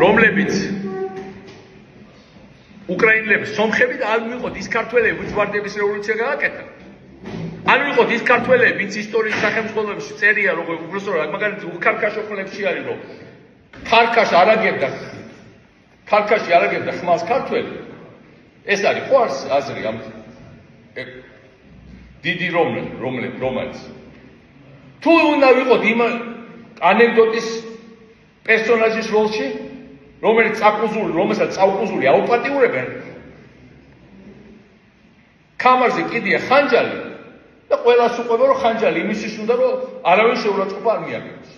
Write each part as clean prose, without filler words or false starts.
რომლებიც უკრაინელებს სომხები და არ მივიღოთ ის ქართველები, ვინც ვარდების რევოლუცია გააკეთა. არ მივიღოთ ის ქართველები, ვინც ისტორიის სახელმწიფოებში წერია, როგორ უბრალოდ მაგალითად უხარკაშო ხლებში არის, რომ ხარკაშ არაგებდა ხმალს ქართველი. ეს არის ხო აზრი ამ დიდი რომელიც თუ უნდა ვიყოთ იმ ანეკდოტის პერსონაჟის როლში, რომელსაც წაუყუზული აუპატიურებენ, კამარზე კიდია ხანჯალი და ყველას უყვება, რომ ხანჯალი იმისთვის უნდა, რომ არავინ შეურაცხყოფა არ მიაგებს.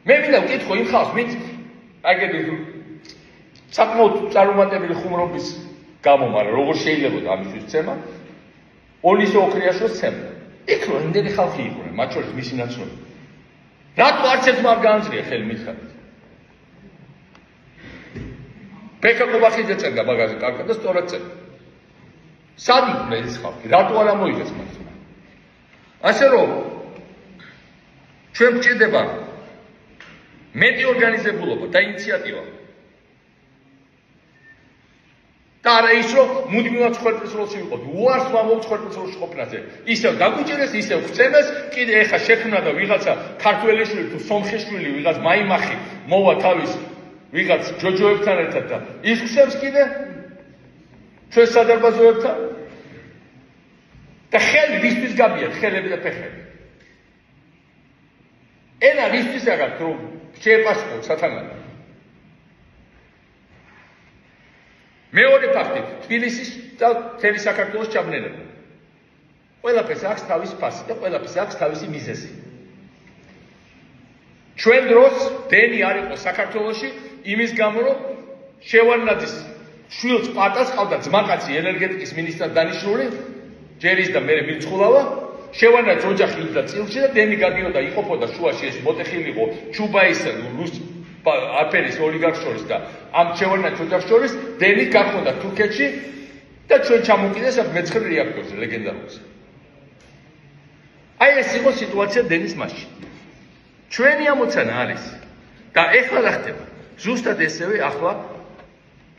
მე მინდა ვკითხო იმ ხალხს, ვინც აგები საკმაოდ წარუმატებელი ხუმრობის გამო, მაგრამ როგორ შეიძლება ამისთვის ცემა, ოლისო ოქრიაშოს ცემა. იქ რომ იმდენი ხალხი იყვნენ, მათ შორის მისი ნაცნობი. რატო არც ერთმა არ გაამძლია ხელი მითხარით? ბექა კობახიძე წერდა მაგაზე კარგად და სწორად წერდა. სად იყვნენ ეს ხალხი? რატო არ ამოიღეს მათ? ასე რომ ჩვენ გვჭირდება მეტი ორგანიზებულობა და ინიციატივა. და არა ის, რომ მუდმივად ხვალპრის როლში ვიყოთ, უარს ვამბობთ ხვალპრის როლში ყოფნაზე. ისევ დაგუჭირეს, ისევ გვწემეს, კიდე ეხა შექმნა და ვიღაცა ქართველიშვილი თუ სომხიშვილი ვიღაც მაიმახი მოვა თავის ვიღაც ჯოჯოებთან ერთად და ის გვწემს კიდე ჩვენ სადარბაზოებთან. და ხელი ვისთვის გაბიათ, ხელები და ფეხები. ენა ვისთვის აღარ რომ შეეპასუხოთ სათანადო. მეორე ფაქტი, თბილისის და მთელი საქართველოს ჩაბნელება. ყველაფერს აქვს თავის ფასი და ყველაფერს აქვს თავისი მიზეზი. ჩვენ დროს დენი არ იყო საქართველოში იმის გამო, რომ შევარდნაძის შვილს პატას ყავდა ძმაკაცი ენერგეტიკის მინისტრად დანიშნული, ჯერის და მე მირცხულავა, შევარდნაძის ოჯახი იდგა წილში და დენი გადიოდა იყოფოდა შუაში ეს მოტეხილიყო ჩუბაის აფერის ოლიგარქს შორის და ამ შევარდნაძის ოჯახს შორის დენი გახდა თურქეთში და ჩვენ ჩამოვკიდეს ამ მეცხრე რეაქტორზე ლეგენდარულზე. აი ეს იყო სიტუაცია დენის მასში. ჩვენი ამოცანა არის და ეხლა რა ხდება? ზუსტად ესევე ახლა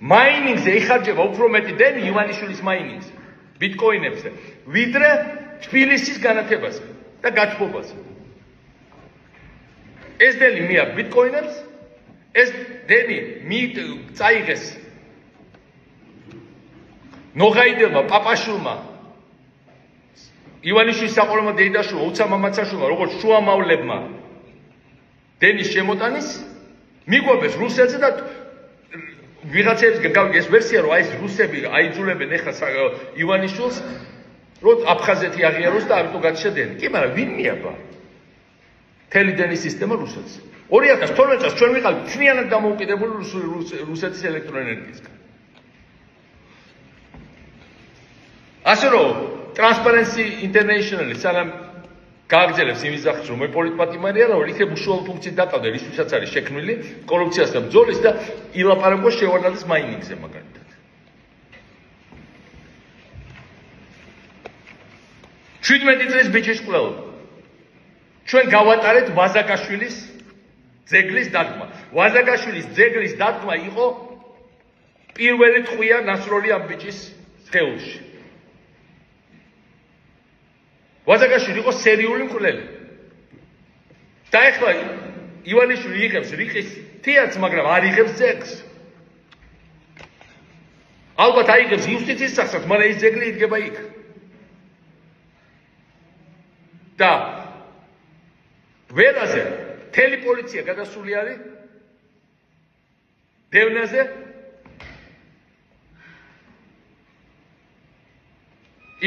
მაინინგზე იხარჯება უფრო მეტი დენი ივანიშვილის მაინინგზე, ბიტკოინებზე, ვიდრე თბილისის განათებაზე და გათბობაზე. ეს დენი მიაქვს ბიტკოინებს, ეს დენი წაიღეს ნოღაიდებმა პაპაშვილმა ივანიშვილის საყოველთაო დეიდაშვილმა უცა მამაცაშვილმა როგორც შუამავლებმა დენის შემოტანის მიგვაბეს რუსეთზე და ვიღაცებს გავიგე ეს ვერსია რომ აი ეს რუსები აიძულებენ ახლა ივანიშვილს რომ აფხაზეთი აღიაროს და ამიტომ გაჩნდა დენი. კი მაგრამ ვინ მიაბა? მთელი დენის სისტემა რუსეთს. 2012 წელს ჩვენ ვიყავით მთლიანად დამოუკიდებელი რუსეთის ელექტროენერგიისგან. ასე რომ Transparency International სანამ გააგრძელებს იმის სახით, რომ პოლიტპატიმარია, რომ იქნებ უშუალო ფუნქციით დაკავდა, რისთვისაც არის შექმნილი კორუფციას და ბრძოლის და ილაპარაკოს შევარდნაძის მაინინგზე მაგალითად. 17 წლის ბიჭის ყრელობა. ჩვენ გავატარეთ ვაზაკაშვილის ძეგლის დადგმა. ვაზაკაშვილის ძეგლის დადგმა იყო პირველი ტყვია ნასროლი ამ ბიჭის სხეულში. ვაზაკაშვილი იყო სერიული მკვლელი. და ეხლა ივანიშვილი იღებს რიყის თეატრს, მაგრამ არ იღებს ძეგლს. ალბათ აიღებს იუსტიციის სახსრებს, მაგრამ ეს ძეგლი იდგება იქ. და ველაზე მთელი პოლიცია გადასული არის დევნაზე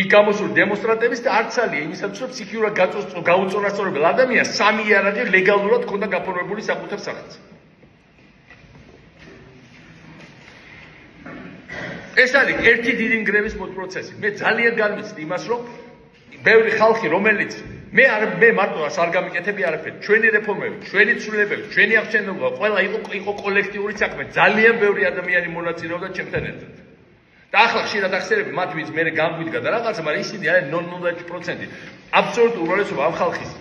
იქ გამოსული დემონსტრანტების და არც ალია იმისათვის, რომ ფსიქიურად გაუწონასწორებელ ადამიანს 3 იარაღი ლეგალურად ჰქონდა გაფორმებული საკუთარ სახელზე. ეს არის ერთი დიდი ნგრევის პროცესი. მე ძალიან განვიცდი იმას, რომ ბევრი ხალხი, რომელიც მე მარტოს არ გამიკეთები არაფერი, ჩვენი რეფორმები, ჩვენი ცვლილებები, ჩვენი აღჩენება, ყველა იყო კოლექტიური საქმე, ძალიან ბევრი ადამიანი მონაწილეობდა ჩემთან ერთად. და ახლა ხშირად ახსენები მათ ვინც მე გამგვიდგა და რაღაცა, მაგრამ ისინი არიან 0.0%. აბსოლუტურ უმრავლესობა ამ ხალხის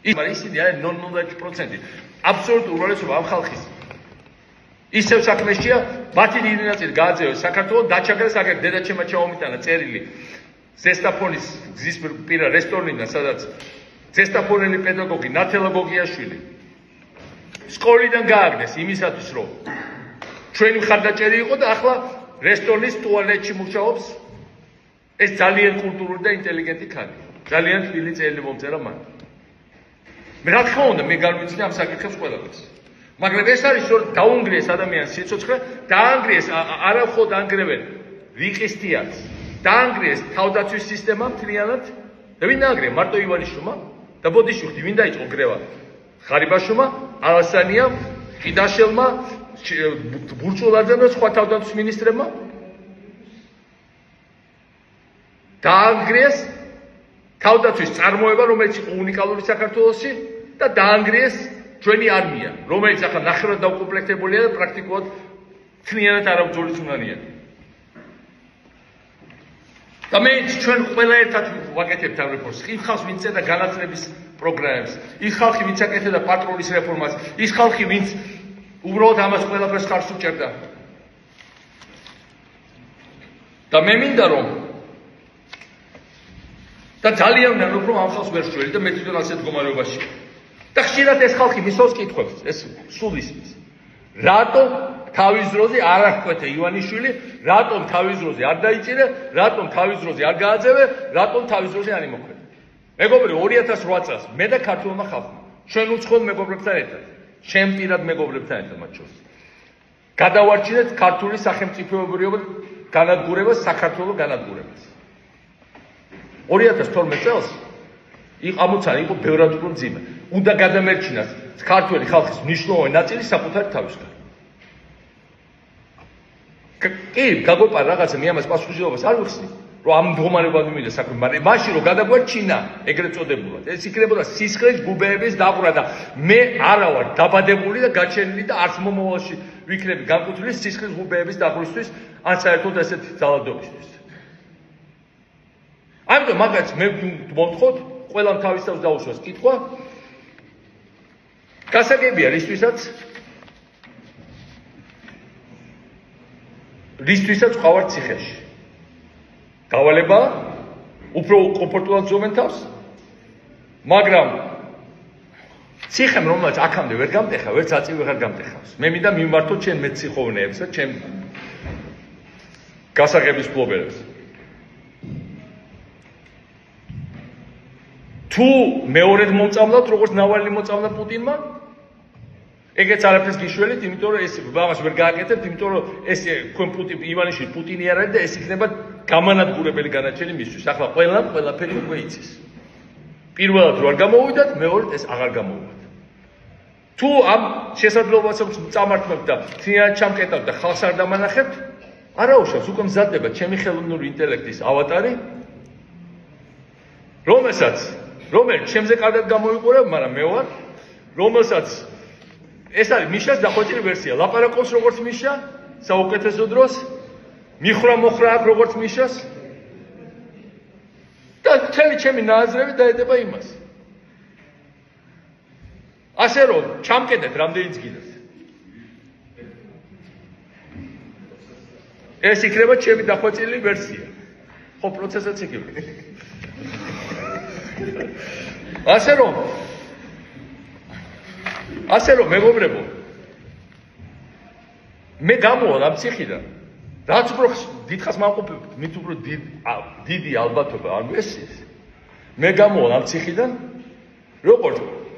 ისინი არის 0.0%. აბსოლუტურ უმრავლესობა ამ ხალხის. ისევ საქმეშია, მათი დიდი ნაწილი გააძევეს საქართველოს, დაჩაგრეს აგერ დედაჩემმა ჩაომიტანა წერილი ზესტაფონის გზის პირა რესტორნიდან, სადაც ზესტაფონელი პედაგოგი ნათელა გოგიაშვილი სკოლიდან გააგდეს იმისათვის, რომ ჩვენი მხარდაჭერი იყო და ახლა რესტორნის ტუალეტში მუშაობს ეს ძალიან კულტურული და ინტელიგენტი ქალი. ძალიან თბილი წელი მომწერა მან. მე რა თქმა უნდა, მე განვიცდი ამ საკითხებს ყველაფერს. მაგრამ ეს არის რომ დაუნგრიეს ადამიანის სიცოცხლე, დაანგრიეს არა მხოლოდ ანგრევენ რიყისტიაც, დაანგრიეს თავდაცვის სისტემა მთლიანად და ვინ დაანგრია? მარტო ივანიშვილმა და ბოდიშვილი ვინ დაიწყო გრევა? ხარიბაშვილმა, ალასანიამ, ყიდაშელმა, ბურჭულაძემ და სხვა თავდაცვის მინისტრებმა დაანგრიეს თავდაცვის წარმოება, რომელიც იყო უნიკალური საქართველოში და დაანგრიეს ჩვენი არმია, რომელიც ახლა ნახევრად დაუკომპლექტებულია და პრაქტიკულად მთლიანად არაბრძოლის უნარია. და მე ჩვენ ყველა ერთად ვაკეთებთ ამ რეფორმას. ის ხალხი, ვინც წერდა განათლების პროგრამებს, ის ხალხი, ვინც აკეთებდა პატროლის რეფორმას, ის ხალხი, ვინც უბრალოდ ამას ყველაფერს ხარს უჭერდა. და მე მინდა რომ და ძალიან ვნებობ რომ ამ ხალხს ვერ შეველი და მე თვითონ ასეთ მდგომარეობაში. და ხშირად ეს ხალხი მისვავს კითხვებს, ეს სულ ისმის. რატომ თავის დროზე არ აღკვეთა ივანიშვილი, რატომ თავის დროზე არ დაიჭირე, რატომ თავის დროზე არ გააძევე, რატომ თავის დროზე არ იმოქმედა. მეგობრებო, 2008 წელს მე და ქართულმა ხალხმა, ჩვენ უცხოელ მეგობრებთან ერთად, ჩემ პირად მეგობრებთან ერთად მათ შორის, გადავარჩინეთ ქართული სახელმწიფოებრიობა განადგურებას, საქართველოს განადგურებას. 2012 წელს ამოცანა იყო ბევრად უფრო მძიმე. უნდა გადამერჩინოს ქართული ხალხის მნიშვნელოვანი ნაწილი საკუთარი თავისგან. კი, გაგვეპარა რაღაცა, მე ამას პასუხისმგებლობას არ ვიხსნი, რომ ამ მდგომარეობად მივიდა საქმე, მაგრამ მაშინ რომ გადაგვარჩინა ეგრეთ წოდებულად, ეს იქნებოდა სისხლის ბუბეების დაყვრა და მე არა ვარ დაბადებული და გაჩენილი და არც მომავალში ვიქნები განკუთვნილი სისხლის ბუბეების დაყვრისთვის, ან საერთოდ ესეთი ძალადობისთვის. ამიტომ მაგაც მე მომთხოვთ, ყველამ თავის თავს დაუშვას კითხვა. გასაგებია რისთვისაც ვყავართ ციხეში. გავალება, უფრო კომფორტულად ზომენ თავს, მაგრამ ციხემ, რომელსაც აქამდე ვერ გამტეხა, ვერც აწივი ვერ გამტეხავს. მე მინდა მიმართო ჩემ მეციხოვნეებს და ჩემ გასაღების ფლობელებს. თუ მეორედ მომწამლავთ, როგორც ნავალნი მოწამლა პუტინმა, ეგეც არაფერს გიშველით, იმიტომ რომ ეს ბაღას ვერ გააკეთებთ, იმიტომ რომ ეს თქვენ ივანიშვილი პუტინი არ არის და ეს იქნება გამანადგურებელი განაჩენი მისთვის. ახლა ყველაფერი უკვე იცის. პირველად რო არ გამოვიდათ, მეორედ ეს აღარ გამოვიდათ. თუ ამ შესაძლებლობასაც წამართმევთ და თლიანად ჩამკეტავთ და ხალხს არ დამანახებთ, არაუშავს, უკვე მზადდება ჩემი ხელოვნური ინტელექტის ავატარი, რომელიც ჩემზე კარგად გამოიყურებ, მაგრამ მე ვარ, რომელსაც ეს არის მიშას დახვეწილი ვერსია. ლაპარაკობს როგორც მიშა, საუკეთესო დროს, მიხრა-მოხრა აქვს როგორც მიშას და მთელი ჩემი ნააზრევი დაედება იმას. ასე რომ, ჩამკეტეთ რამდენიც გინდათ. ეს იქნება ჩემი დახვეწილი ვერსია. ხო, პროცესაც იგივე. ასე რომ მეგობრებო, მე გამოვალ ამ ციხიდან, რაც უფრო დიდხანს მამყოფებთ, მით უფრო დიდი ალბათობა არ მესის. მე გამოვალ ამ ციხიდან, როგორც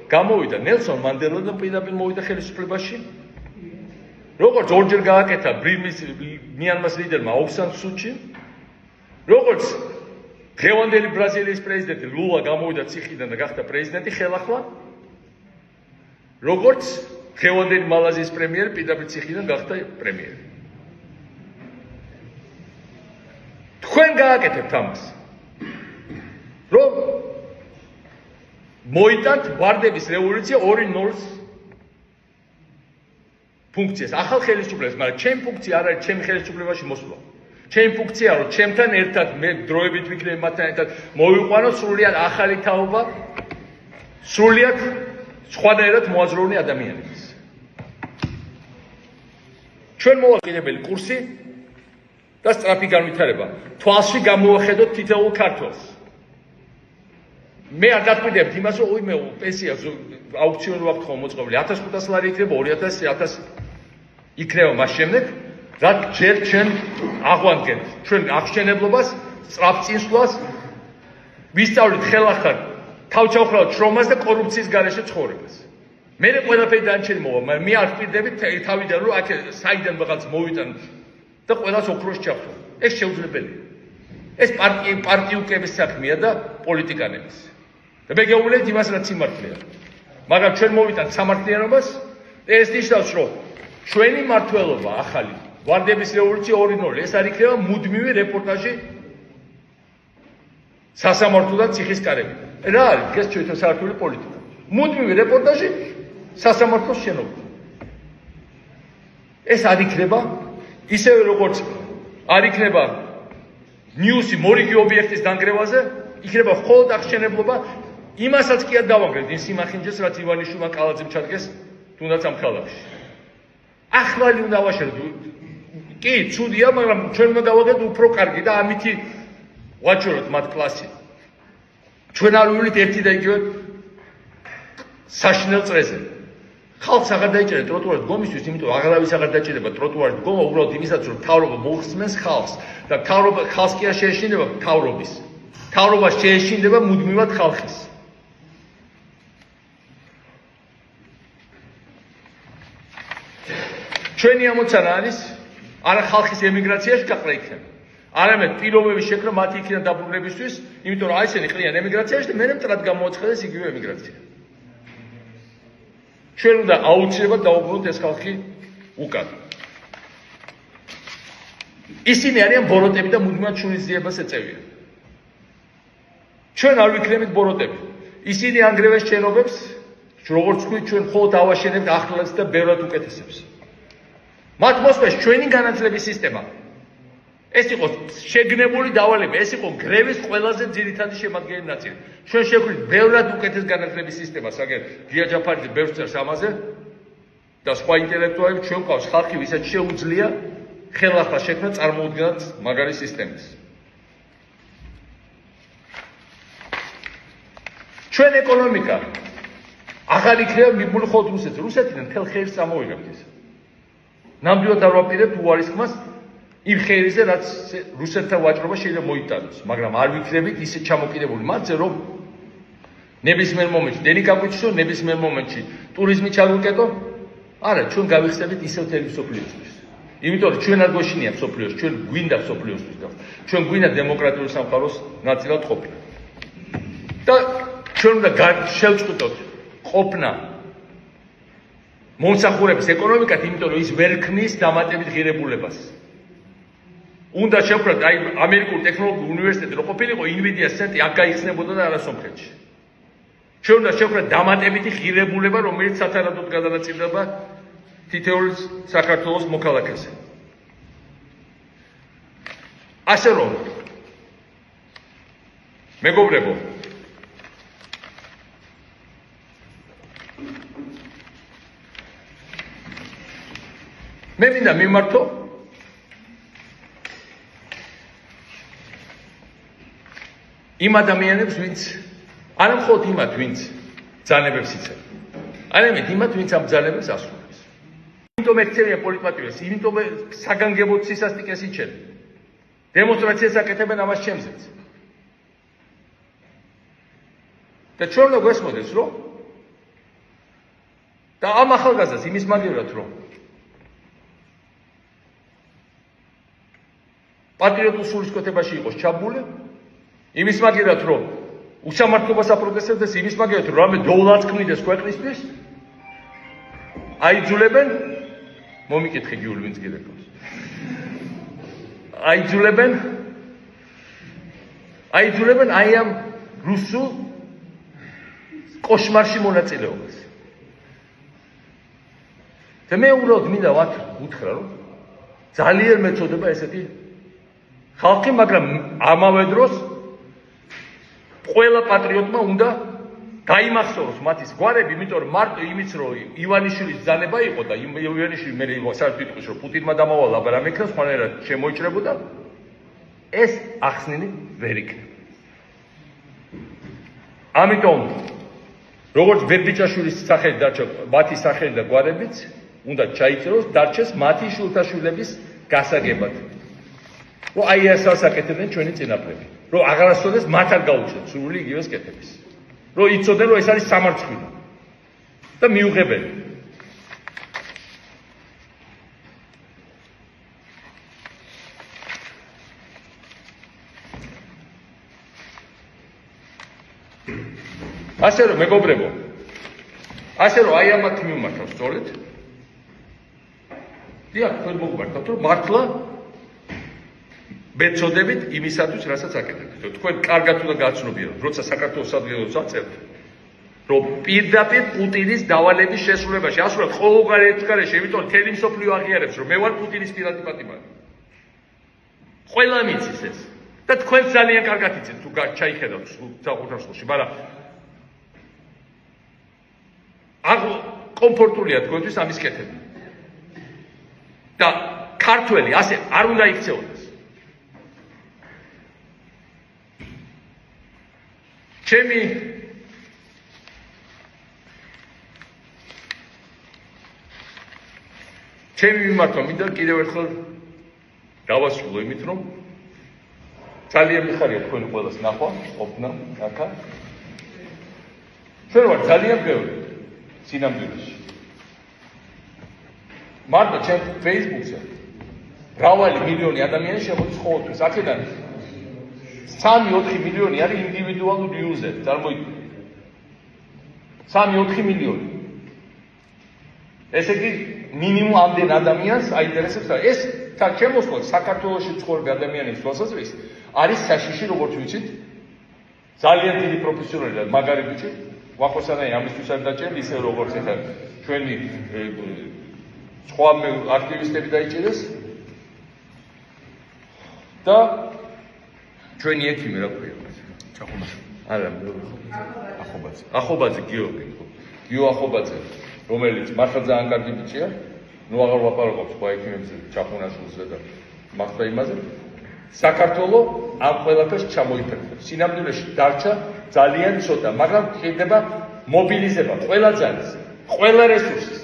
გამოვიდა ნელსონ მანდელა და პირდაპირ მოვიდა ხელისუფლებაში, როგორც ორჯერ გააკეთა მიანმას ლიდერმა აung san suu kyi, როგორც დღევანდელი ბრაზილიის პრეზიდენტი ლულა გამოვიდა ციხიდან და გახდა პრეზიდენტი ხელახლა, როგორც დღევანდელი მალაზიის პრემიერი პირდაპირ ციხიდან გახდა პრემიერი. თქვენ გააკეთებთ ამას, რომ მოიტანთ ვარდების რევოლუცია 2-0 ფუნქციას, ახალ ხელისუფლებას, მაგრამ ჩემი ფუნქცია არ არის ჩემი ხელისუფლებაში მოსვლა. ჩემი ფუნქცია რომ ჩემთან ერთად მე დროებით ვიქნები მათთან ერთად მოვიყვანო სრულიად ახალი თაობა სრულიად სხვადასხვა მოაზროვნე ადამიანების. ჩვენ მოვაკიდებელი კურსი და სწრაფი განვითარება. თვალში გამოვახედოთ თითოეულ ქართველს. მე არ დაკვირდებთ იმას, რომ ოიმე პენსია აუქციონი ვაქვთ ხოლმე მოწყობილი 1500 ლარი იქნება 2000 იქნება მას შემდეგ, რაც ჯერ ჩვენ აღვანგებთ ჩვენ აღშენებლობას, სწრაფ წინსვლას, ვისწავლით ხელახან თავჩაუხრავთ შრომას და კორუფციის გარეშე ცხოვრებას. მე ყველაფერი დანარჩენი მოვა, მაგრამ მე არ ვპირდებით თავიდან რომ აქ საიდან რაღაც მოვიტან და ყველას ოქროს ჩავთო. ეს შეუძლებელია. ეს პარტიუკების საქმეა და პოლიტიკანების. და მე გეუბნებით იმას, რაც სიმართლეა. მაგრამ ჩვენ მოვიტანთ სამართლიანობას და ეს ნიშნავს, რომ ჩვენი მმართველობა ახალი ვარდების რევოლუცია 2.0 ეს არ იქნება მუდმივი რეპორტაჟი სასამართლო და ციხის კარებიდან. რა არის ეს ჩვენთვისართული პოლიტიკა? მუდმივი რეპორტაჟი სასამართლოს შენობიდან. ეს არ იქნება ისევე როგორც არ იქნება ნიუსი მორიგი ობიექტის დანგრევაზე, იქნება მხოლოდ აღშენებლობა, იმასაც კი არ დავანგრევთ იმ სიმახინჯეს, რაც ივანიშვილმა კალაძემ ჩადგეს თუნდაც ამ ქალაქში. ახალი უნდა ვაშენოთ. კი, ცუდია, მაგრამ ჩვენ უნდა გავაკეთოთ უფრო კარგი და ამითი ვაჩვენოთ მათ კლასი. ჩვენ არ ვივლით ერთი და იგივე საშინელ წრეზე. ხალხს აღარ დაიჭერეთ ტროტუარის დგომისთვის, იმიტომ აღარავის აღარ დაჭირება ტროტუარის დგომა, უბრალოდ იმისაც, რომ მთავრობა მოხსმენს ხალხს და მთავრობა ხალხს კი არ შეეშინდება მთავრობის. მთავრობა შეეშინდება მუდმივად ხალხის. ჩვენი ამოცანა არის არა ხალხის ემიგრაციაში გაყრა იქნება. არამედ პირობების შექმნა მათი იქიდან დაბრუნებისთვის, იმიტომ რომ აი ესენი ყრიან ემიგრაციაში და მერე მტრად გამოაცხადეს იგივე ემიგრაცია. ჩვენ უნდა აუცილებლად დავუბრუნოთ ეს ხალხი უკან. ისინი არიან ბოროტები და მუდმივად შურისძიებას ეწევიან. ჩვენ არ ვიქნებით ბოროტები. ისინი ანგრევენ შენობებს, როგორც ვთქვით, ჩვენ მხოლოდ ავაშენებთ ახლებს და ბევრად უკეთესებს. მათ მოსვეს ჩვენი განათლების სისტემა. ეს იყო შეგნებული დავალება, ეს იყო გრევის ყველაზე ძირითადი შემადგენელი ნაწილი. ჩვენ შევხვდით ბევრად უკეთეს განათლების სისტემას, აგერ გია ჯაფარიძე ბევრს წერს ამაზე და სხვა ინტელექტუალები ჩვენ ყავს ხალხი, ვისაც შეუძლია ხელახლა შექმნა წარმოუდგენლად მაგარი სისტემის. ჩვენ ეკონომიკა აღარ იქნება მიბმული მხოლოდ რუსეთზე. რუსეთიდან მთელ ხერს წამოვიღებთ ის. ნამდვილად არ ვაპირებთ უარისხმას იმ ხერიზე, რაც რუსეთთან ვაჭრობა შეიძლება მოიტანოს, მაგრამ არ ვიქნებით ისე ჩამოკიდებული მათზე, რომ ნებისმიერ მომენტში დენი გაგვიჩნდო, ნებისმიერ მომენტში ტურიზმი ჩავიკეტო. არა, ჩვენ გავიხსენებით ისევ თელი მსოფლიოსთვის. იმიტომ რომ ჩვენ არ გვეშინია მსოფლიოს, ჩვენ გვინდა მსოფლიოსთვის და ჩვენ გვინდა დემოკრატიული სამყაროს ნაწილად ყოფნა. და ჩვენ უნდა შევწყვიტოთ ყოფნა მომსახურების ეკონომიკად, იმიტომ რომ ის ვერ ქმნის დამატებით ღირებულებას. უნდა შევქმნათ აი ამერიკული ტექნოლოგიური უნივერსიტეტი რო ყოფილიყო ინვიდიას ცენტრი აქ გაიხსნებოდა და არა სომხეთში. ჩვენ უნდა შევქმნათ დამატებითი ღირებულება, რომელიც სათანადოდ გადანაწილდება თითოეულ საქართველოს მოქალაქეზე. ასე რომ მეგობრებო, მე მინდა მიმართო იმ ადამიანებს, ვინც არა მხოლოდ იმათ, ვინც ბრძანებებს იცემ, არამედ იმათ, ვინც ამ ბრძანებებს ასრულებს. იმიტომ ექცევიან პოლიტპატივრებს, იმიტომ საგანგებოდ სისასტიკეს იჩენენ. დემონსტრაციას აკეთებენ ამას ჩემზეც. და ჩვენ უნდა გვესმოდეს, რომ და ამ ახალგაზრდას იმის მაგივრად, რომ პატრიოტულ სულისკვეთებაში იყოს ჩაბმული, იმის მაგივრად, რომ უსამართლობას აპროტესტებს, იმის მაგივრად, რომ რამე დოულაც ქმნიდეს ქვეყნისთვის, აიძულებენ, მომიკითხე გიული ვინც გირეკავს. აიძულებენ აი ამ რუსულ კოშმარში მონაწილეობას. და მე უბრალოდ მინდა უთხრა, რომ ძალიან მეწოდება ესეთი ხალხი, მაგრამ ამავე დროს ყველა პატრიოტმა უნდა გაიმახსოვროს მათის გვარები, იმიტომ რომ მარტო იმის რომ ივანიშვილის ბრძანება იყო და ივანიშვილი მე იყო საერთოდ იტყვის რომ პუტინმა დამავალა, აბა რამე იქნას, ხანერად შემოიჭრებოდა, ეს ახსნილი ვერ იქნება. ამიტომ როგორც ბერბიჭაშვილის სახელი დარჩა, მათი სახელი და გვარებიც უნდა ჩაიწეროს, დარჩეს მათი შვილთაშვილების გასაგებად. რომ აი ეს ასაკეთებდნენ ჩვენი წინაპრები. რომ აღარასოდეს მათ არ გაუჩნდათ სრული იგივეს კეთების. რომ იცოდნენ რომ ეს არის სამარცხვინო და მიუღებელი. ასე რომ მეგობრებო, ასე რომ აი ამათ მიმართავს სწორედ. დიახ, თქვენ მოგმართავთ რომ მართლა მეწოდებით იმისათვის, რასაც აკეთებთ. თქვენ კარგად უნდა გაცნობიეროთ, როცა საქართველოს სადგელოს აწერთ, რომ პირდაპირ პუტინის დავალების შესრულებაში ასურათ ყოველგვარ ერთგარეში, იმიტომ რომ თელი მსოფლიო აღიარებს, რომ მე ვარ პუტინის პირადი პატიმარი. ყველა მიცის ეს. და თქვენ ძალიან კარგად იცით თუ ჩაიხედავთ საკუთარ სულში, მაგრამ კომფორტულია თქვენთვის ამის კეთება. და ქართველი ასე არ უნდა იქცეოდეს. ჩემი მიმართვა მინდა კიდევ ერთხელ დავასრულო იმით, რომ ძალიან მიხარია თქვენი ყველას ნახვა, ყოფნა აქა. ჩვენ ვართ ძალიან ბევრი სინამდვილეში. მარტო ჩემ Facebook-ზე მრავალი მილიონი ადამიანი შემოდის ყოველთვის. აქედან 3-4 მილიონი არის ინდივიდუალური იუზერი, წარმოიდგინეთ. 3-4 მილიონი. ესე იგი მინიმუმ ამდენ ადამიანს აინტერესებს ეს ჩემოსვლა საქართველოში მცხოვრები ადამიანის თვალსაზრისით არის საშიში, როგორც ვიცით, ძალიან დიდი პროფესიონალი და მაგარი ბიჭი. ვახოსანაი ამისთვის არ დაჭერდი, ისე როგორც ეხლა ჩვენი სხვა აქტივისტები დაიჭირეს და ჩვენი ექიმი რა ქვია? არა, ახობაძე გიორგი. გიო ახობაძე, რომელიც მართლა ძალიან კარგი ბიჭია, ნუ აღარ ვაპარაკობ სხვა ექიმებზე, ჩახუნაშვილზე და მართლა იმაზე. საქართველო ამ ყველაფერს ჩამოიფერხებს. სინამდვილეში დარჩა ძალიან ცოტა, მაგრამ ხდება მობილიზება ყველა ძალის, ყველა რესურსის,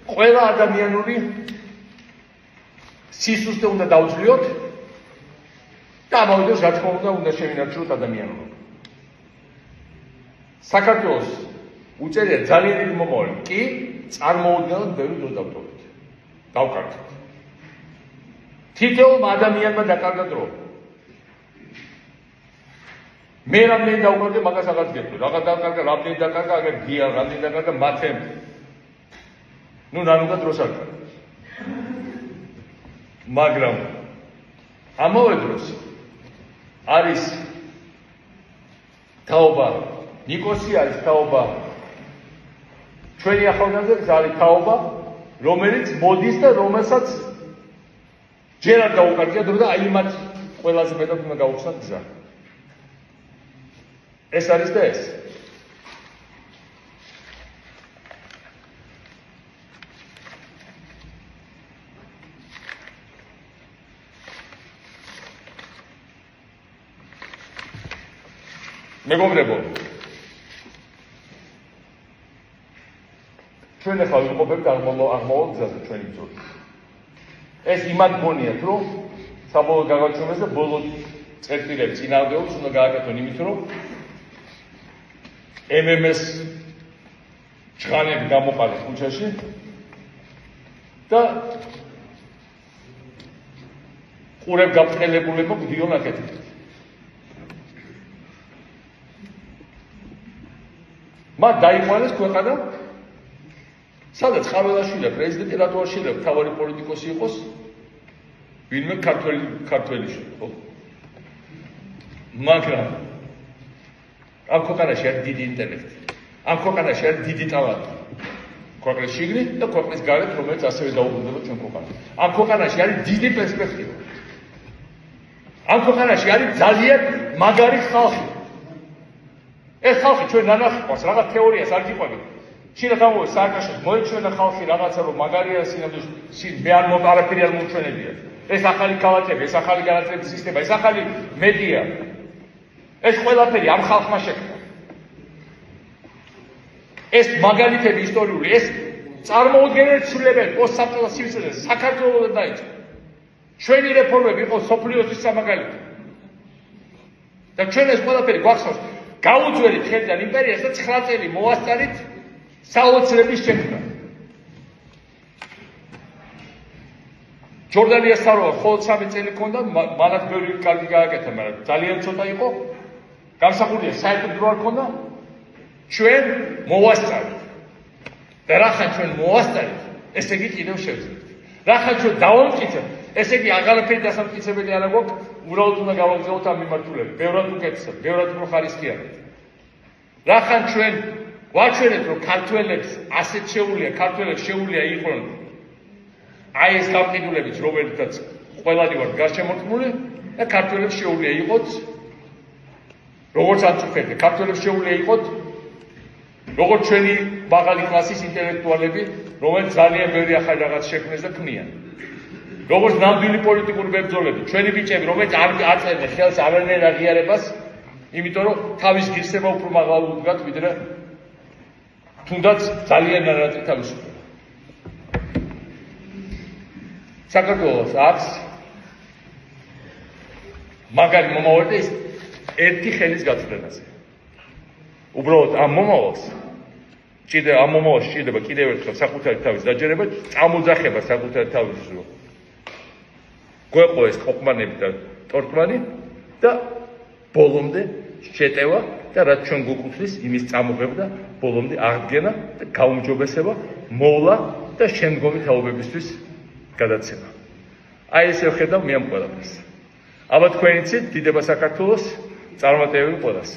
ყველა ადამიანური სისუსტე უნდა დავძლიოთ და ამავდროულად რა თქმა უნდა შევინარჩუნოთ ადამიანურობა. საქართველოს უწევია ძალიან დიდი მომავალი, კი წარმოუდგენლად ბევრი დრო დავტოვეთ. დავკარგეთ. თითოეულ ადამიანმა დაკარგა დრო. მე რამდენი დავკარგე, მაგას აღარ გეტყვი. რაღაც დაკარგა, რამდენი დაკარგა, აგერ გია, რამდენი დაკარგა, მათემ. ნუ რანუგა დროს არ გაქვს. მაგრამ ამავე დროს არის თაობა, ნიკოსი არის თაობა, ჩვენი ახალგაზრდების არის თაობა, რომელიც მოდის და რომელსაც ჯერ არ დაუკარგია დრო და აი მათ ყველაზე მეტად უნდა გაუხსნათ გზა. ეს არის და ეს. მეგობრებო, ჩვენ ახლა ვიმყოფებთ აღმავლად გზაზე ჩვენი ბრძოლა. ეს იმად გონიათ, რომ საბოლოო გაგაჩვენოს და ბოლო წერტილებს წინააღმდეგობს უნდა გააკეთონ იმით, რომ MMS ჭღანები გამოყარეს ქუჩაში და ყურებ გაბრწყელებულებმა გდიონ აქეთ. მათ დაიყვანეს ქვეყანა, სადაც ხაველაშვილი პრეზიდენტი რატო არ შეიძლება მთავარი პოლიტიკოსი იყოს, ვინმე ქართველი ხო? მაგრამ ამ ქვეყანაში არის დიდი ინტელექტი, ამ ქვეყანაში არის დიდი ტალანტი. ქვეყნის შიგნით და ქვეყნის გარეთ, რომელიც ასევე დაუბრუნდება ჩვენ ქვეყანას. ამ ქვეყანაში არის დიდი პერსპექტივა. ამ ქვეყანაში არის ძალიან მაგარი ხალხი. ეს ხალხი ჩვენ ნანახი ყავს, რაღაც თეორიას არ გიყვებით. შინათ ამოვე სააკაშოს მოიჩვენა ხალხი რაღაცა რომ მაგარია სინამდვილეში მე არ არაფერი არ მომჩვენებია. ეს ახალი ქალაქები, ეს ახალი განათლების სისტემა, ეს ახალი მედია. ეს ყველაფერი ამ ხალხმა შექმნა. ეს მაგალითები ისტორიული, ეს წარმოუდგენელი ცვლილებები პოსტსაბჭოთა სივრცეზე საქართველოსთან დაიწყო. ჩვენი რეფორმები იყო სოფლიოსთვის სამაგალითო. და ჩვენ ეს ყველაფერი გვახსოვს, გაუძვერით ხელიდან იმპერიას და 9 წელი მოვასწარით საოცრების შექმნა. ჯორდანიას თაობა მხოლოდ 3 წელი ჰქონდა, მანაც ბევრი კარგი გააკეთა, მაგრამ ძალიან ცოტა იყო. გამსახურდია საერთოდ დრო არ ჰქონდა. ჩვენ მოვასწარით. და რახან ჩვენ მოვასწარით, ესე იგი კიდევ შევძლებთ. რახან ჩვენ დავამტკიცებთ, ესე იგი აღარაფერი დასამტკიცებელი არ აგვაქვს, უბრალოდ უნდა გავაგზავნოთ ამ მიმართულებით. ბევრად უკეთესად, ბევრად უფრო ხარისხიანად. რახან ჩვენ ვაჩვენებთ, რომ ქართველებს ასეთ შეუძლია იყვნენ აი ეს გამყიდულებიც, რომელთაც ყველანი ვართ გარშემორტყმული და ქართველებს შეუძლია იყოთ როგორც ანწუხები, ქართველებს შეუძლია იყოთ როგორც ჩვენი მაღალი კლასის ინტელექტუალები, რომელიც ძალიან ბევრი ახალი რაღაც შექმნეს და ქმნიან. როგორც ნამდვილი პოლიტიკური მებრძოლები, ჩვენი ბიჭები, რომელიც არ აწერენ ხელს არანაირ აღიარებას, იმიტომ რომ თავის ღირსება უფრო მაღალ უდგათ, ვიდრე თუნდაც ძალიან ნანატრი თავისუფლება. საქართველოს აქვს მაგარი მომავალი და ის ერთი ხელის გაწვრთნაზე. უბრალოდ ამ მომავალს ჭირდება კიდევ ერთხელ საკუთარი თავის დაჯერება, წამოძახება საკუთარი თავის რომ გვეყო ეს ყოყმანები და ტორტმანი და ბოლომდე შეტევა და რაც ჩვენ გვეკუთვნის იმის წამოღება და ბოლომდე აღდგენა და გაუმჯობესება, მოვლა და შემდგომი თაობებისთვის გადაცემა. აი ესე ვხედავ მე ამ ყველაფერს. აბა თქვენიცით დიდება საქართველოს, წარმატებები ყველას.